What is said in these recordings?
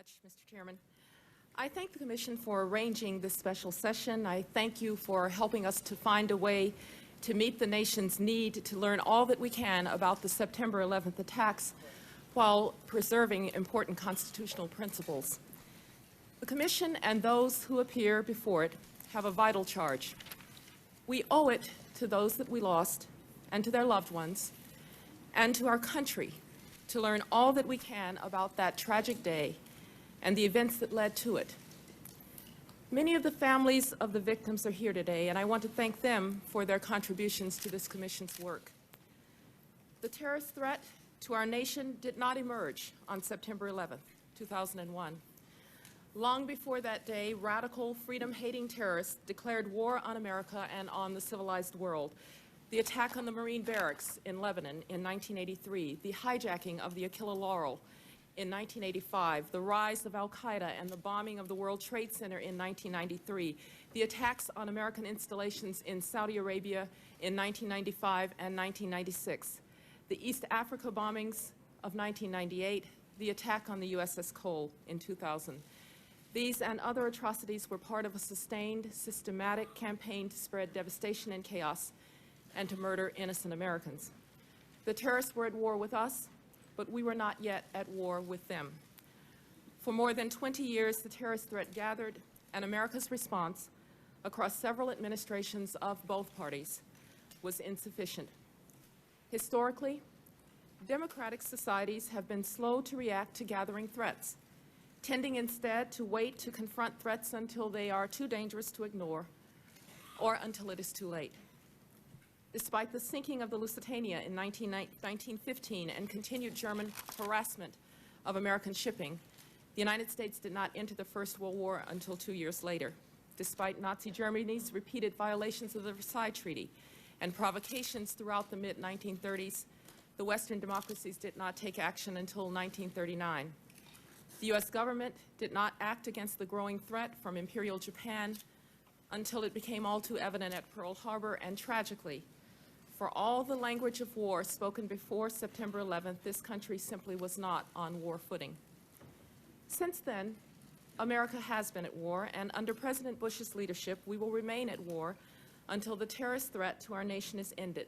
much, Mr. Chairman. I thank the Commission for arranging this special session. I thank you for helping us to find a way to meet the nation's need to learn all that we can about the September 11th attacks while preserving important constitutional principles. The Commission and those who appear before it have a vital charge. We owe it to those that we lost and to their loved ones and to our country to learn all that we can about that tragic day and the events that led to it. Many of the families of the victims are here today, and I want to thank them for their contributions to this Commission's work. The terrorist threat to our nation did not emerge on September 11th, 2001. Long before that day, radical, freedom-hating terrorists declared war on America and on the civilized world. The attack on the Marine barracks in Lebanon in 1983, the hijacking of the Aquila Laurel in 1985, the rise of al-Qaeda and the bombing of the World Trade Center in 1993, the attacks on American installations in Saudi Arabia in 1995 and 1996, the East Africa bombings of 1998, the attack on the USS Cole in 2000. These and other atrocities were part of a sustained, systematic campaign to spread devastation and chaos and to murder innocent Americans. The terrorists were at war with us, but we were not yet at war with them. For more than 20 years, the terrorist threat gathered, and America's response across several administrations of both parties was insufficient. Historically, democratic societies have been slow to react to gathering threats, tending instead to wait to confront threats until they are too dangerous to ignore or until it is too late. Despite the sinking of the Lusitania in 1915 and continued German harassment of American shipping, the United States did not enter the First World War until 2 years later. Despite Nazi Germany's repeated violations of the Versailles Treaty and provocations throughout the mid-1930s, the Western democracies did not take action until 1939. The U.S. government did not act against the growing threat from Imperial Japan until it became all too evident at Pearl Harbor, and tragically, for all the language of war spoken before September 11th, this country simply was not on war footing. Since then, America has been at war, and under President Bush's leadership, we will remain at war until the terrorist threat to our nation is ended.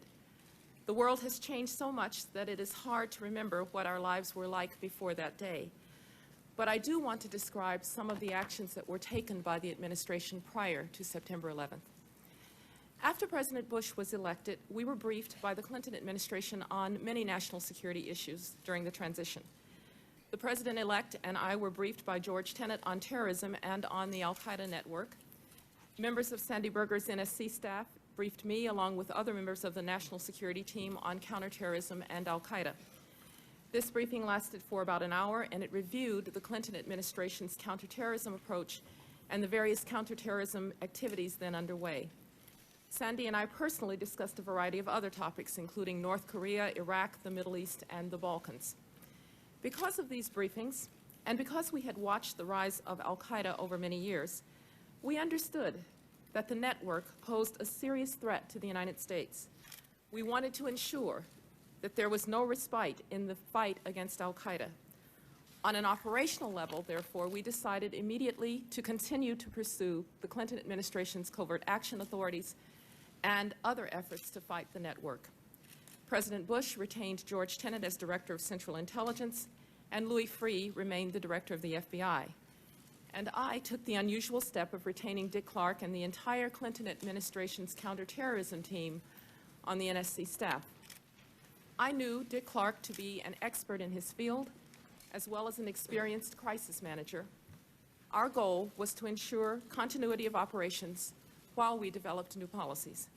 The world has changed so much that it is hard to remember what our lives were like before that day. But I do want to describe some of the actions that were taken by the administration prior to September 11th. After President Bush was elected, we were briefed by the Clinton administration on many national security issues during the transition. The President-elect and I were briefed by George Tenet on terrorism and on the al-Qaeda network. Members of Sandy Berger's NSC staff briefed me along with other members of the national security team on counterterrorism and al-Qaeda. This briefing lasted for about an hour, and it reviewed the Clinton administration's counterterrorism approach and the various counterterrorism activities then underway. Sandy and I personally discussed a variety of other topics, including North Korea, Iraq, the Middle East, and the Balkans. Because of these briefings, and because we had watched the rise of al-Qaeda over many years, we understood that the network posed a serious threat to the United States. We wanted to ensure that there was no respite in the fight against al-Qaeda. On an operational level, therefore, we decided immediately to continue to pursue the Clinton administration's covert action authorities and other efforts to fight the network. President Bush retained George Tenet as Director of Central Intelligence, and Louis Freeh remained the Director of the FBI. And I took the unusual step of retaining Dick Clark and the entire Clinton administration's counterterrorism team on the NSC staff. I knew Dick Clark to be an expert in his field, as well as an experienced crisis manager. Our goal was to ensure continuity of operations while we developed new policies.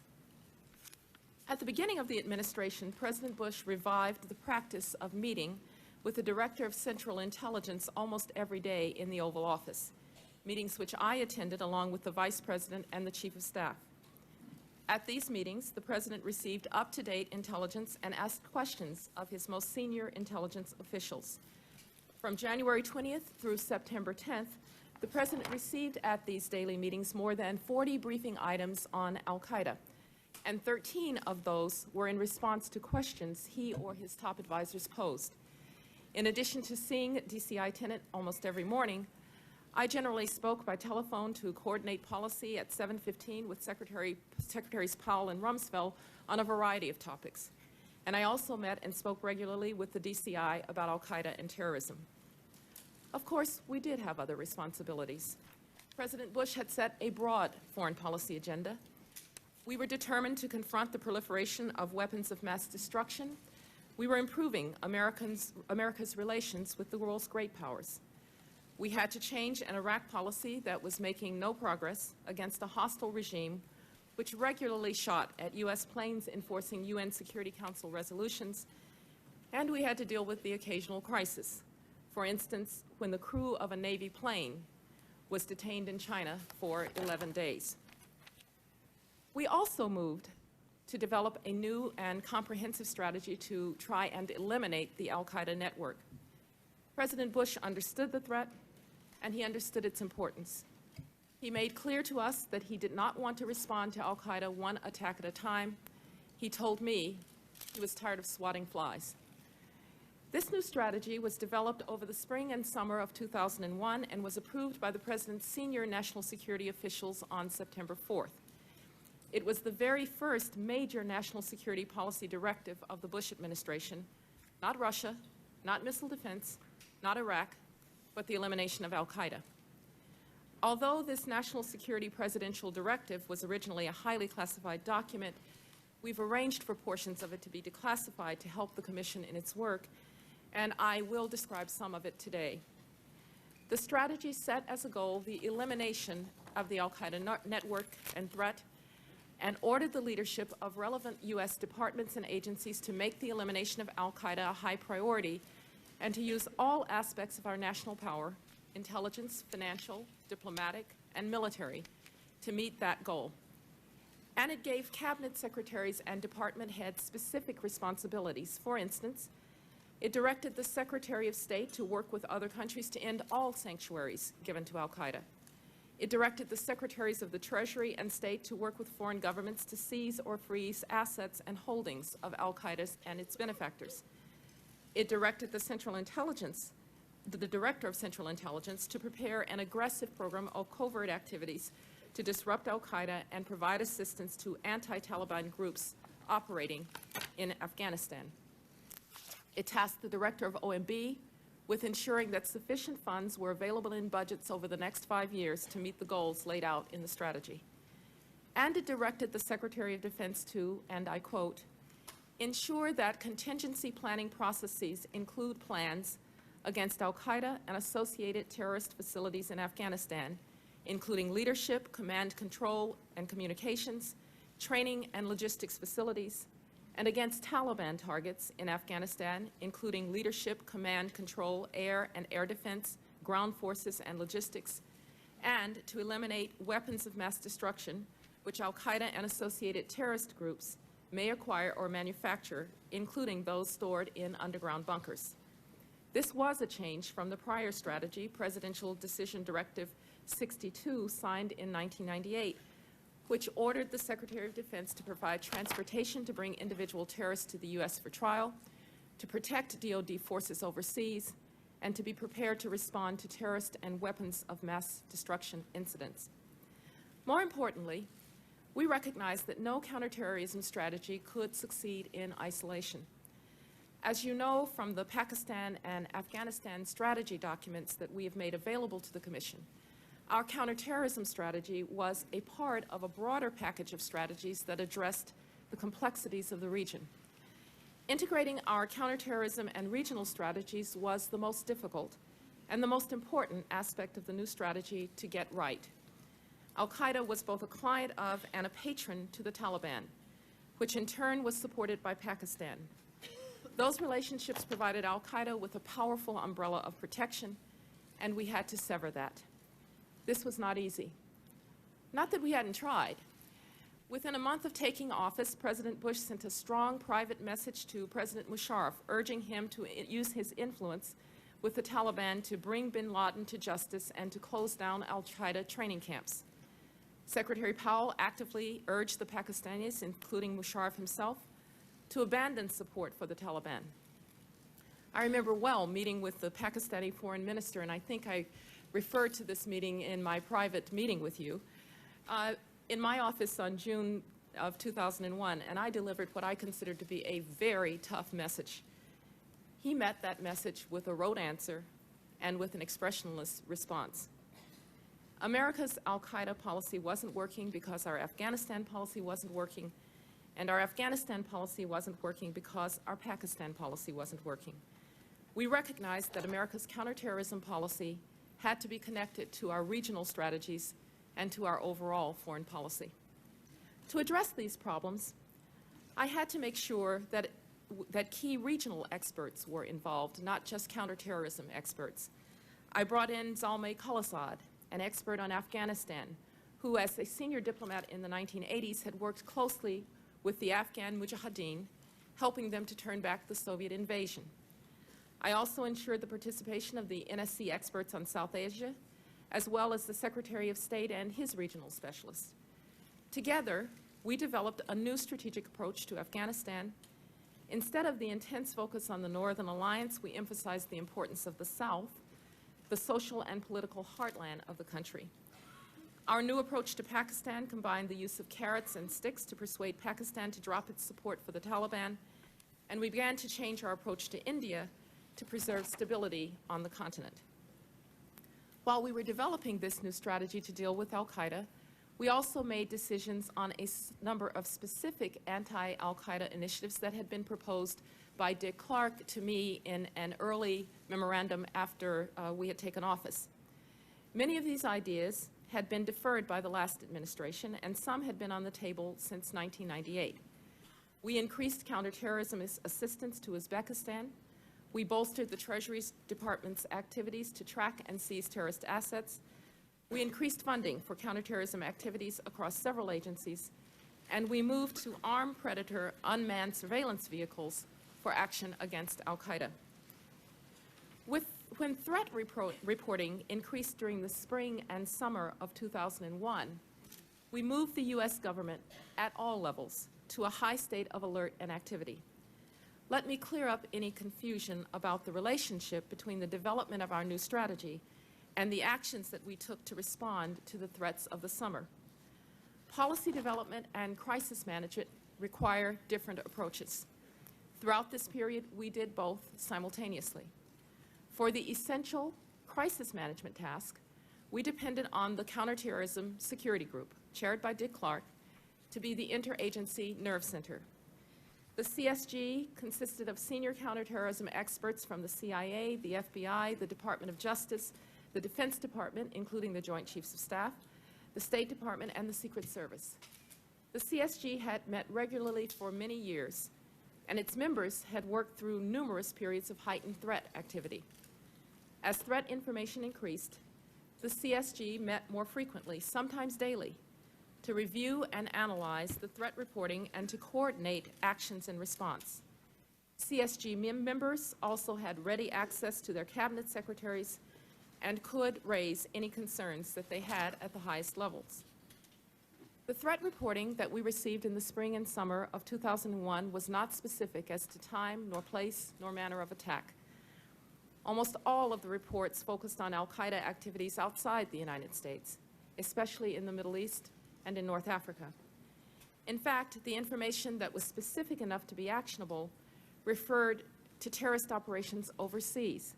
At the beginning of the administration, President Bush revived the practice of meeting with the Director of Central Intelligence almost every day in the Oval Office, meetings which I attended along with the Vice President and the Chief of Staff. At these meetings, the President received up-to-date intelligence and asked questions of his most senior intelligence officials. From January 20th through September 10th, the President received at these daily meetings more than 40 briefing items on al-Qaeda, and 13 of those were in response to questions he or his top advisors posed. In addition to seeing DCI Tenet almost every morning, I generally spoke by telephone to coordinate policy at 7:15 with Secretaries Powell and Rumsfeld on a variety of topics. And I also met and spoke regularly with the DCI about al-Qaeda and terrorism. Of course, we did have other responsibilities. President Bush had set a broad foreign policy agenda. We were determined to confront the proliferation of weapons of mass destruction. We were improving America's relations with the world's great powers. We had to change an Iraq policy that was making no progress against a hostile regime which regularly shot at U.S. planes enforcing UN Security Council resolutions, and we had to deal with the occasional crisis. For instance, when the crew of a Navy plane was detained in China for 11 days. We also moved to develop a new and comprehensive strategy to try and eliminate the al-Qaeda network. President Bush understood the threat, and he understood its importance. He made clear to us that he did not want to respond to al-Qaeda one attack at a time. He told me he was tired of swatting flies. This new strategy was developed over the spring and summer of 2001 and was approved by the President's senior national security officials on September 4th. It was the very first major national security policy directive of the Bush administration, not Russia, not missile defense, not Iraq, but the elimination of al-Qaeda. Although this national security presidential directive was originally a highly classified document, we've arranged for portions of it to be declassified to help the Commission in its work, and I will describe some of it today. The strategy set as a goal the elimination of the al-Qaeda network and threat, and ordered the leadership of relevant U.S. departments and agencies to make the elimination of al-Qaeda a high priority and to use all aspects of our national power, intelligence, financial, diplomatic, and military, to meet that goal. And it gave cabinet secretaries and department heads specific responsibilities. For instance, it directed the Secretary of State to work with other countries to end all sanctuaries given to al-Qaeda. It directed the Secretaries of the Treasury and State to work with foreign governments to seize or freeze assets and holdings of al-Qaeda and its benefactors. It directed the Director of Central Intelligence to prepare an aggressive program of covert activities to disrupt al-Qaeda and provide assistance to anti-Taliban groups operating in Afghanistan. It tasked the Director of OMB with ensuring that sufficient funds were available in budgets over the next 5 years to meet the goals laid out in the strategy. And it directed the Secretary of Defense to, and I quote, ensure that contingency planning processes include plans against al-Qaeda and associated terrorist facilities in Afghanistan, including leadership, command control and communications, training and logistics facilities, and against Taliban targets in Afghanistan, including leadership, command control, air and air defense, ground forces and logistics, and to eliminate weapons of mass destruction, which al-Qaeda and associated terrorist groups may acquire or manufacture, including those stored in underground bunkers. This was a change from the prior strategy, Presidential Decision Directive 62, signed in 1998, which ordered the Secretary of Defense to provide transportation to bring individual terrorists to the U.S. for trial, to protect DoD forces overseas, and to be prepared to respond to terrorist and weapons of mass destruction incidents. More importantly, we recognize that no counterterrorism strategy could succeed in isolation. As you know from the Pakistan and Afghanistan strategy documents that we have made available to the Commission, our counterterrorism strategy was a part of a broader package of strategies that addressed the complexities of the region. Integrating our counterterrorism and regional strategies was the most difficult and the most important aspect of the new strategy to get right. Al-Qaeda was both a client of and a patron to the Taliban, which in turn was supported by Pakistan. Those relationships provided Al-Qaeda with a powerful umbrella of protection, and we had to sever that. This was not easy. Not that we hadn't tried. Within a month of taking office, President Bush sent a strong private message to President Musharraf, urging him to use his influence with the Taliban to bring bin Laden to justice and to close down al-Qaeda training camps. Secretary Powell actively urged the Pakistanis, including Musharraf himself, to abandon support for the Taliban. I remember well meeting with the Pakistani foreign minister, and I think I referred to this meeting in my private meeting with you, in my office on June of 2001, and I delivered what I considered to be a very tough message. He met that message with a rote answer and with an expressionless response. America's al-Qaeda policy wasn't working because our Afghanistan policy wasn't working, and our Afghanistan policy wasn't working because our Pakistan policy wasn't working. We recognized that America's counterterrorism policy had to be connected to our regional strategies and to our overall foreign policy. To address these problems, I had to make sure that key regional experts were involved, not just counterterrorism experts. I brought in Zalmay Khalilzad, an expert on Afghanistan, who as a senior diplomat in the 1980s had worked closely with the Afghan Mujahideen, helping them to turn back the Soviet invasion. I also ensured the participation of the NSC experts on South Asia, as well as the Secretary of State and his regional specialists. Together, we developed a new strategic approach to Afghanistan. Instead of the intense focus on the Northern Alliance, we emphasized the importance of the South, the social and political heartland of the country. Our new approach to Pakistan combined the use of carrots and sticks to persuade Pakistan to drop its support for the Taliban, and we began to change our approach to India to preserve stability on the continent. While we were developing this new strategy to deal with al-Qaeda, we also made decisions on a number of specific anti-al-Qaeda initiatives that had been proposed by Dick Clark to me in an early memorandum after we had taken office. Many of these ideas had been deferred by the last administration, and some had been on the table since 1998. We increased counterterrorism assistance to Uzbekistan. We bolstered the Treasury Department's activities to track and seize terrorist assets. We increased funding for counterterrorism activities across several agencies, and we moved to armed predator unmanned surveillance vehicles for action against al-Qaeda. When threat reporting increased during the spring and summer of 2001, we moved the U.S. government at all levels to a high state of alert and activity. Let me clear up any confusion about the relationship between the development of our new strategy and the actions that we took to respond to the threats of the summer. Policy development and crisis management require different approaches. Throughout this period, we did both simultaneously. For the essential crisis management task, we depended on the Counterterrorism Security Group, chaired by Dick Clark, to be the interagency nerve center. The CSG consisted of senior counterterrorism experts from the CIA, the FBI, the Department of Justice, the Defense Department, including the Joint Chiefs of Staff, the State Department, and the Secret Service. The CSG had met regularly for many years, and its members had worked through numerous periods of heightened threat activity. As threat information increased, the CSG met more frequently, sometimes daily, to review and analyze the threat reporting and to coordinate actions in response. CSG members also had ready access to their cabinet secretaries and could raise any concerns that they had at the highest levels. The threat reporting that we received in the spring and summer of 2001 was not specific as to time, nor place, nor manner of attack. Almost all of the reports focused on al-Qaeda activities outside the United States, especially in the Middle East and in North Africa. In fact, the information that was specific enough to be actionable referred to terrorist operations overseas.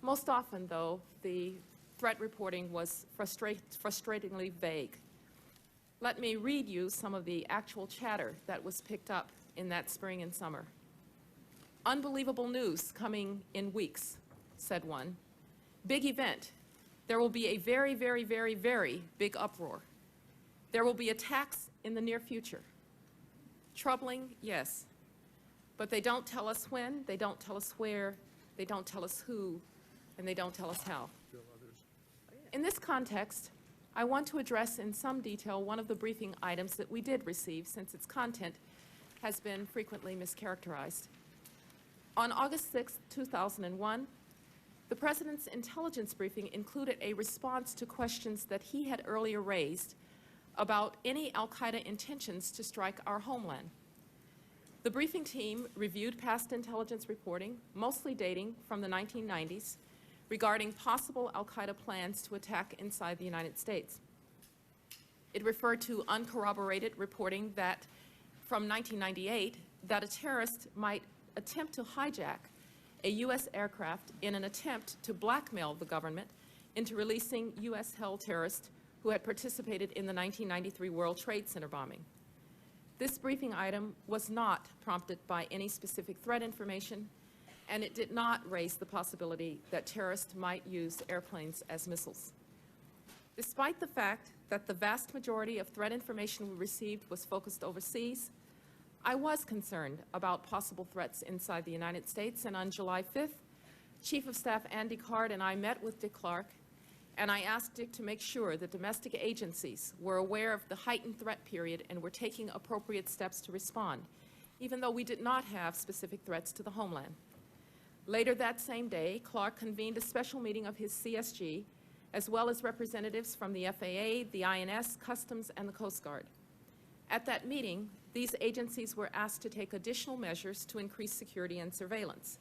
Most often, though, the threat reporting was frustratingly vague. Let me read you some of the actual chatter that was picked up in that spring and summer. "Unbelievable news coming in weeks," said one. "Big event. There will be a very, very, very, very big uproar. There will be attacks in the near future. Troubling, yes. But they don't tell us when, they don't tell us where, they don't tell us who, and they don't tell us how." In this context, I want to address in some detail one of the briefing items that we did receive, since its content has been frequently mischaracterized. On August 6, 2001, the President's intelligence briefing included a response to questions that he had earlier raised about any al-Qaeda intentions to strike our homeland. The briefing team reviewed past intelligence reporting, mostly dating from the 1990s, regarding possible al-Qaeda plans to attack inside the United States. It referred to uncorroborated reporting that from 1998 that a terrorist might attempt to hijack a U.S. aircraft in an attempt to blackmail the government into releasing U.S.-held terrorists who had participated in the 1993 World Trade Center bombing. This briefing item was not prompted by any specific threat information, and it did not raise the possibility that terrorists might use airplanes as missiles. Despite the fact that the vast majority of threat information we received was focused overseas, I was concerned about possible threats inside the United States, and on July 5th, Chief of Staff Andy Card and I met with Dick Clark, and I asked Dick to make sure that domestic agencies were aware of the heightened threat period and were taking appropriate steps to respond, even though we did not have specific threats to the homeland. Later that same day, Clark convened a special meeting of his CSG, as well as representatives from the FAA, the INS, Customs, and the Coast Guard. At that meeting, these agencies were asked to take additional measures to increase security and surveillance.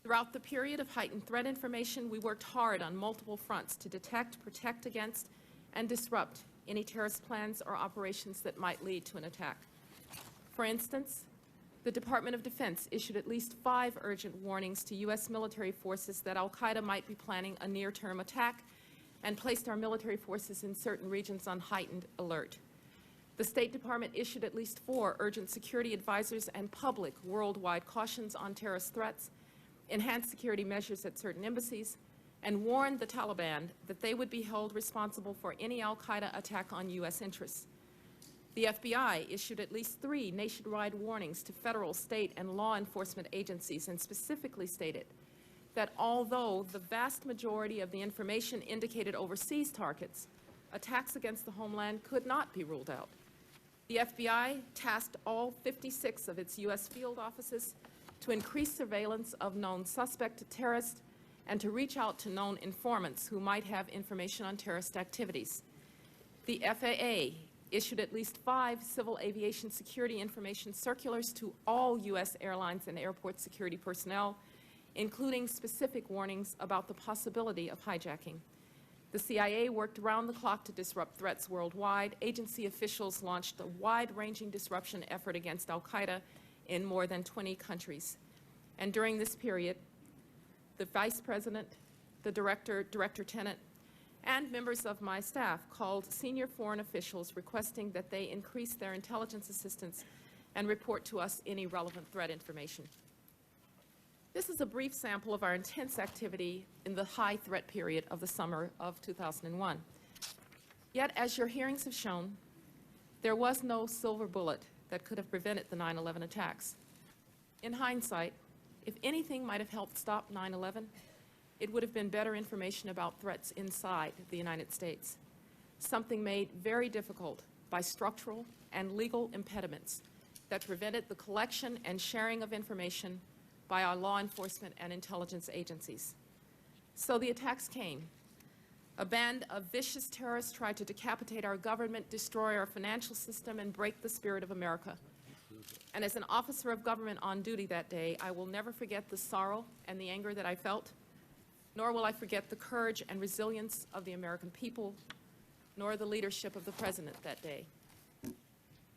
Throughout the period of heightened threat information, we worked hard on multiple fronts to detect, protect against, and disrupt any terrorist plans or operations that might lead to an attack. For instance, the Department of Defense issued at least 5 urgent warnings to U.S. military forces that al-Qaeda might be planning a near-term attack and placed our military forces in certain regions on heightened alert. The State Department issued at least 4 urgent security advisors and public worldwide cautions on terrorist threats, enhanced security measures at certain embassies, and warned the Taliban that they would be held responsible for any al-Qaeda attack on U.S. interests. The FBI issued at least 3 nationwide warnings to federal, state, and law enforcement agencies and specifically stated that although the vast majority of the information indicated overseas targets, attacks against the homeland could not be ruled out. The FBI tasked all 56 of its U.S. field offices to increase surveillance of known suspect terrorists and to reach out to known informants who might have information on terrorist activities. The FAA issued at least 5 civil aviation security information circulars to all U.S. airlines and airport security personnel, including specific warnings about the possibility of hijacking. The CIA worked around the clock to disrupt threats worldwide. Agency officials launched a wide-ranging disruption effort against al-Qaeda in more than 20 countries. And during this period, the Vice President, the Director, Director Tenant, and members of my staff called senior foreign officials requesting that they increase their intelligence assistance and report to us any relevant threat information. This is a brief sample of our intense activity in the high threat period of the summer of 2001. Yet, as your hearings have shown, there was no silver bullet that could have prevented the 9/11 attacks. In hindsight, if anything might have helped stop 9/11, it would have been better information about threats inside the United States, something made very difficult by structural and legal impediments that prevented the collection and sharing of information by our law enforcement and intelligence agencies. So the attacks came. A band of vicious terrorists tried to decapitate our government, destroy our financial system, and break the spirit of America. And as an officer of government on duty that day, I will never forget the sorrow and the anger that I felt, nor will I forget the courage and resilience of the American people, nor the leadership of the President that day.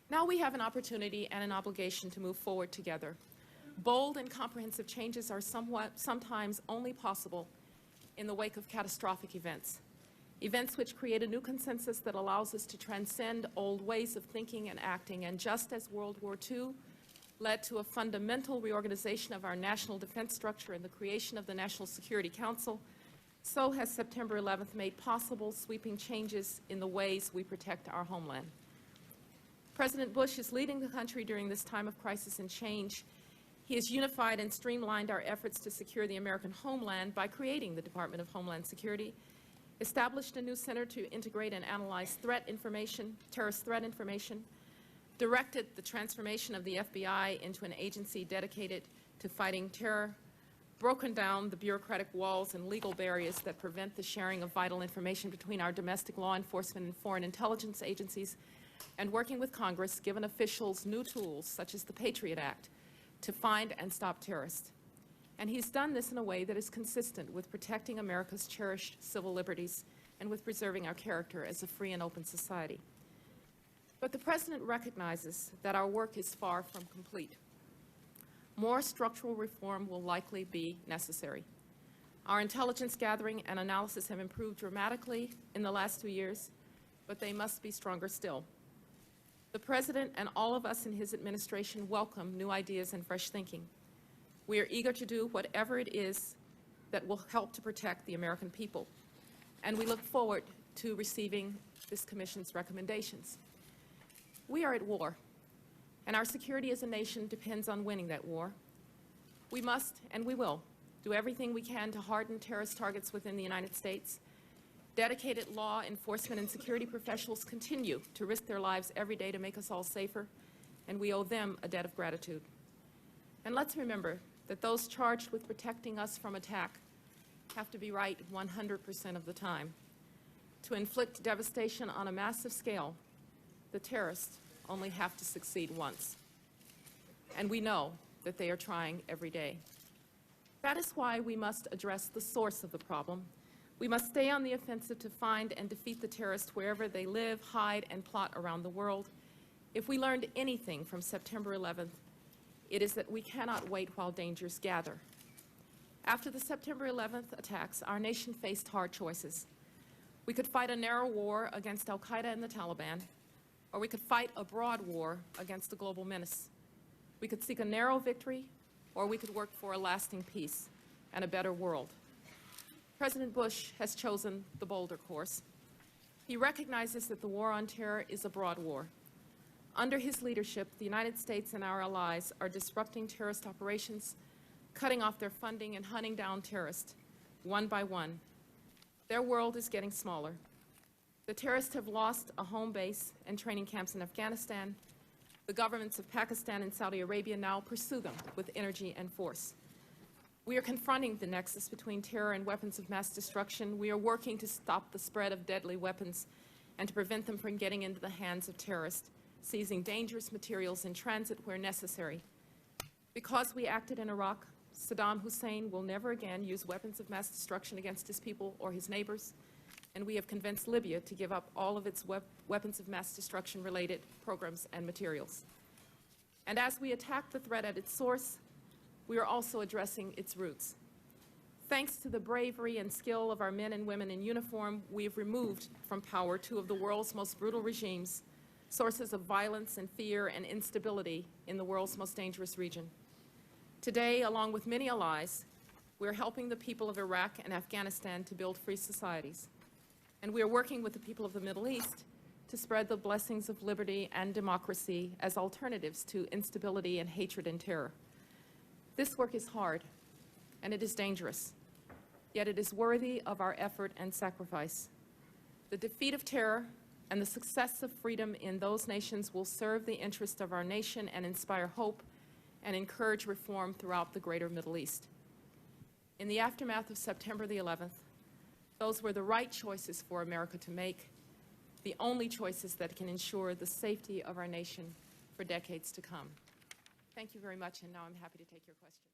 Now we have an opportunity and an obligation to move forward together. Bold and comprehensive changes are sometimes only possible in the wake of catastrophic events, events which create a new consensus that allows us to transcend old ways of thinking and acting. And just as World War II led to a fundamental reorganization of our national defense structure and the creation of the National Security Council, so has September 11th made possible sweeping changes in the ways we protect our homeland. President Bush is leading the country during this time of crisis and change. He has unified and streamlined our efforts to secure the American homeland by creating the Department of Homeland Security, established a new center to integrate and analyze threat information, terrorist threat information, directed the transformation of the FBI into an agency dedicated to fighting terror, broken down the bureaucratic walls and legal barriers that prevent the sharing of vital information between our domestic law enforcement and foreign intelligence agencies, and working with Congress, given officials new tools, such as the Patriot Act, to find and stop terrorists. And he's done this in a way that is consistent with protecting America's cherished civil liberties and with preserving our character as a free and open society. But the President recognizes that our work is far from complete. More structural reform will likely be necessary. Our intelligence gathering and analysis have improved dramatically in the last 2 years, but they must be stronger still. The President and all of us in his administration welcome new ideas and fresh thinking. We are eager to do whatever it is that will help to protect the American people, and we look forward to receiving this Commission's recommendations. We are at war, and our security as a nation depends on winning that war. We must, and we will, do everything we can to harden terrorist targets within the United States. Dedicated law enforcement and security professionals continue to risk their lives every day to make us all safer, and we owe them a debt of gratitude. And let's remember that those charged with protecting us from attack have to be right 100% of the time. To inflict devastation on a massive scale, the terrorists only have to succeed once. And we know that they are trying every day. That is why we must address the source of the problem. We must stay on the offensive to find and defeat the terrorists wherever they live, hide, and plot around the world. If we learned anything from September 11th, it is that we cannot wait while dangers gather. After the September 11th attacks, our nation faced hard choices. We could fight a narrow war against al-Qaeda and the Taliban, or we could fight a broad war against a global menace. We could seek a narrow victory, or we could work for a lasting peace and a better world. President Bush has chosen the bolder course. He recognizes that the war on terror is a broad war. Under his leadership, the United States and our allies are disrupting terrorist operations, cutting off their funding, and hunting down terrorists one by one. Their world is getting smaller. The terrorists have lost a home base and training camps in Afghanistan. The governments of Pakistan and Saudi Arabia now pursue them with energy and force. We are confronting the nexus between terror and weapons of mass destruction. We are working to stop the spread of deadly weapons and to prevent them from getting into the hands of terrorists, seizing dangerous materials in transit where necessary. Because we acted in Iraq, Saddam Hussein will never again use weapons of mass destruction against his people or his neighbors, and we have convinced Libya to give up all of its weapons of mass destruction-related programs and materials. And as we attack the threat at its source, we are also addressing its roots. Thanks to the bravery and skill of our men and women in uniform, we have removed from power two of the world's most brutal regimes, sources of violence and fear and instability in the world's most dangerous region. Today, along with many allies, we are helping the people of Iraq and Afghanistan to build free societies. And we are working with the people of the Middle East to spread the blessings of liberty and democracy as alternatives to instability and hatred and terror. This work is hard, and it is dangerous, yet it is worthy of our effort and sacrifice. The defeat of terror and the success of freedom in those nations will serve the interest of our nation and inspire hope and encourage reform throughout the greater Middle East. In the aftermath of September the 11th, those were the right choices for America to make, the only choices that can ensure the safety of our nation for decades to come. Thank you very much, and now I'm happy to take your questions.